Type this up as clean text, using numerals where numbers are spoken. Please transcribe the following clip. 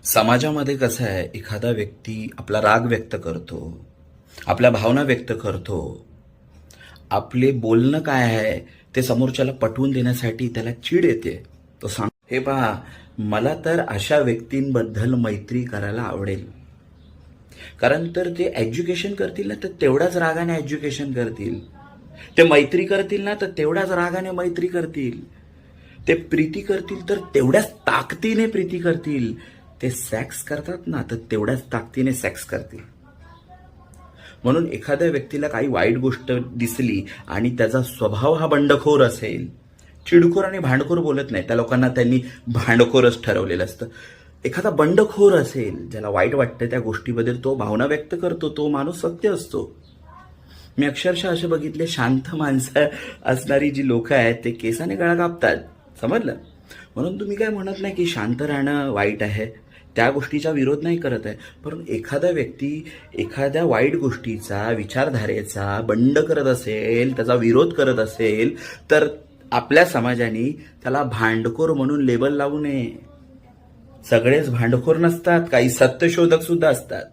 समाजामध्ये कसं आहे, एखादा व्यक्ती आपला राग व्यक्त करतो, आपल्या भावना व्यक्त करतो, आपले बोलणं काय आहे ते समोरच्याला पटवून देण्यासाठी त्याला चीड येते. तो सांग, हे पहा, मला तर अशा व्यक्तींबद्दल मैत्री करायला आवडेल. कारण तर ते एज्युकेशन करतील ना तर तेवढ्याच रागाने एज्युकेशन करतील. ते मैत्री करतील ना तर तेवढ्याच रागाने मैत्री करतील. ते प्रीती करतील तर तेवढ्याच ताकदीने प्रीती करतील. ते सेक्स करतात ना तर तेवढ्याच ताकदीने सेक्स करतील. म्हणून एखाद्या व्यक्तीला काही वाईट गोष्ट दिसली आणि त्याचा स्वभाव हा बंडखोर असेल, चिडखोर आणि भांडखोर बोलत नाही, त्या लोकांना त्यांनी भांडखोरच ठरवलेलं असतं. एखादा बंडखोर असेल, ज्याला वाईट वाटतं त्या गोष्टीबद्दल, तो भावना व्यक्त करतो, तो माणूस सत्य असतो. मी अक्षरशः असे बघितले, शांत माणसं असणारी जी लोक आहेत ते केसाने गळा कापतात. समजलं? म्हणून तुम्ही काय म्हणत नाही की शांत राहणं वाईट आहे, त्या गोष्टीचा विरोध नाही करत आहे. परंतु एखादा व्यक्ती एखाद्या वाईट गोष्टीचा, विचारधारेचा बंड करत असेल, त्याचा विरोध करत असेल, तर आपल्या समाजाने त्याला भांडखोर म्हणून लेबल लावू नये. सगळेच भांडखोर नसतात, काही सत्यशोधक सुद्धा असतात.